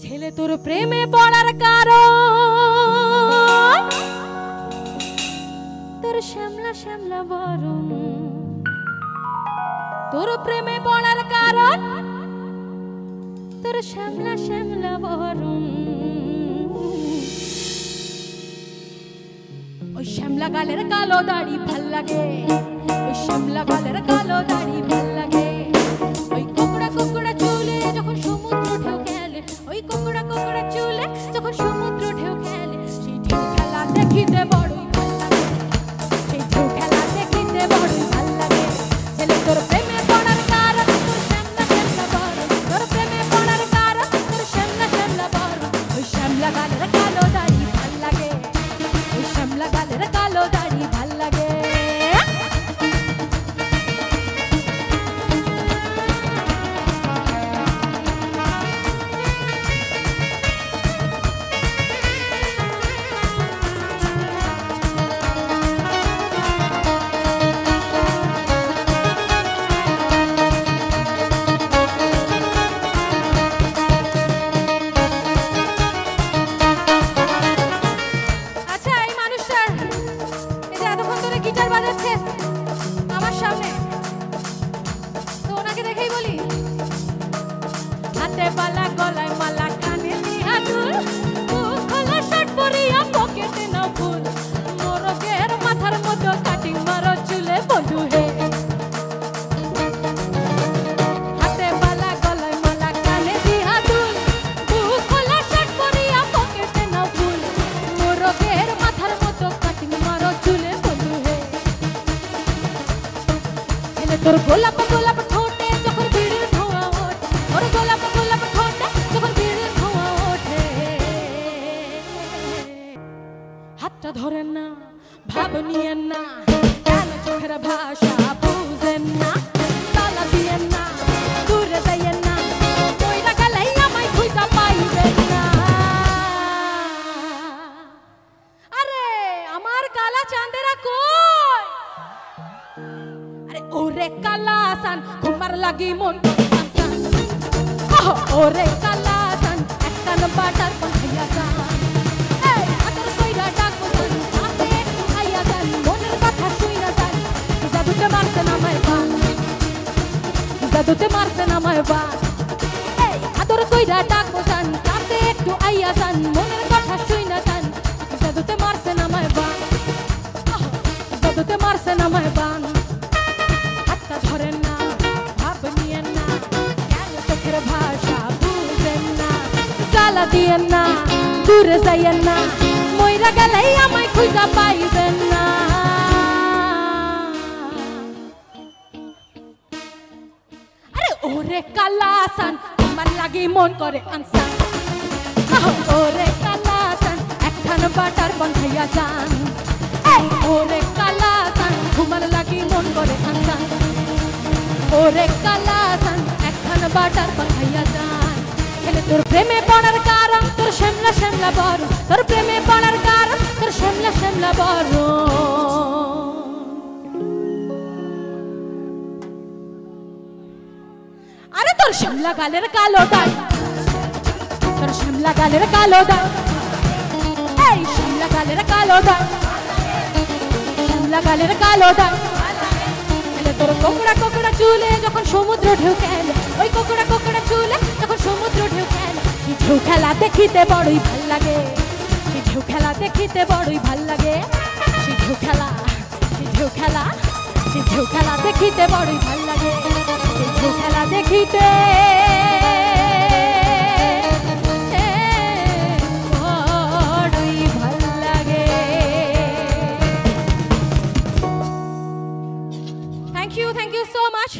ছেলে তোর প্রেমে পড়ার কারণ তোর শ্যামলা শ্যামলা বরণ, তোর প্রেমে পড়ার কারণ তোর শ্যামলা শ্যামলা বরণ। ওই শ্যামলা গালের কালো দাড়ি ভাল লাগে, ওই শ্যামলা গালের কালো দাড়ি ভাল লাগে। ওই কোকড়া কোকড়া চুলে যখন সমুদ্র ঢেউ খেলে, ওই কোকড়া কোকড়া চুলে যখন সমুদ্র ঢেউ খেলে, সেই ঢেউ খেলা দেখিতে বড়ই ভাল লাগে, সেই ঢেউ খেলা দেখিতে বড়ই ভাল লাগে। ছেলে তোর প্রেমে পড়ার কারণ তোর শ্যামলা শ্যামলা বরণ, তোর প্রেমে পড়ার কারণ তোর শ্যামলা শ্যামলা বরণ। ওই শ্যামলা গালের কালো দাড়ি ভাল লাগে, ওই শ্যামলা গালের কালো দাড়ি ভাল লাগে। গিটার বাজাচ্ছে আমার সামনে, তো ওনাকে দেখেই বলি, হাতে বালা গলায় মালা কানে দিয়া দুল, খোলা শার্ট পরিয়া পকেটে না ফুল, মোরগের মাথার মতো কাটিং মারো চুলে বন্ধু হে। হাতে বালা গলায় মালা কানে দিয়া দুল, খোলা শার্ট পরিয়া পকেটে না ফুল, মোরগের মাথার মতো কাটিং মারো চুলে বন্ধু হে। তোর গোলাপ গোলাপ ঠোঁটে যখন বিড়ির ধোঁয়া ওঠে, ওর গোলাপ গোলাপ ঠোঁটে যখন বিড়ির ধোঁয়া ওঠে, হাতটা ধরেন না ভাব নিয়েন না, কেন চোখের ভাষা বুঝেন না, তালা দিয়েন না দূরে যাইয়েন না, কইরা গেলেই আমায় খুঁজা পাইবেন না। আরে আমার কালা চাঁদেরা কই, ওরে কালাসান তোমার লাগি মন কানসান, ওরে কালাসান একখান বাটার পাইয়া যান, এই আদর কইরা ডাকো যান, আপনি একটু খাইয়া যান, মনের কথা শুইরা যান, জাদুতে মারছেন আমায় বান, জাদুতে মারছেন আমায় বান, এই আদর কইরা ডাকো যান, আপনি একটু আইয়া যান, মনের কথা শুইরা যান, জাদুতে মারছেন আমায় বান, জাদুতে মারছেন আমায় বান। ধরেন না ভাব নিয়েন না, কেন চোখের ভাষা বুঝেন না, জ্বালা দিয়েন না দূরে যাইয়েন না, মইরা গেলেই আমায় খুঁজা পাইবেন না। আরে ওরে কালাসান তোমার লাগি মন করে আনসান, ওরে কালাসান একখান বাটার বন্ধাইয়া যান, ওরে কালাসান তোমার লাগি মন করে আনসান, ওরে কালাসান একখান বাটার পাঠাইয়া যান। ছেলে তোর প্রেমে পড়ার কারণ তোর শ্যামলা শ্যামলা বরণ, তোর প্রেমে পড়ার কারণ তোর শ্যামলা শ্যামলা বরণ। আরে তোর শ্যামলা গালের কালো দাড়ি, তোর শ্যামলা গালের কালো দাড়ি, এই শ্যামলা গালের কালো দাড়ি, শ্যামলা গালের কালো দাড়ি। তোর কোকড়া কোকড়া চুলে যখন সমুদ্র ঢেউ খেলে, ওই কোকড়া কোকড়া চুলে যখন সমুদ্র ঢেউ খেলে, সেই ঢেউ খেলা দেখিতে বড়ই ভাল লাগে, সেই ঢেউ খেলা দেখিতে বড়ই ভাল লাগে, সেই ঢেউ খেলা, সেই ঢেউ খেলা, সেই ঢেউ খেলা দেখিতে বড়ই ভাল লাগে, সেই ঢেউ খেলা দেখিতে বড়ই ভাল লাগে। Thank you so much.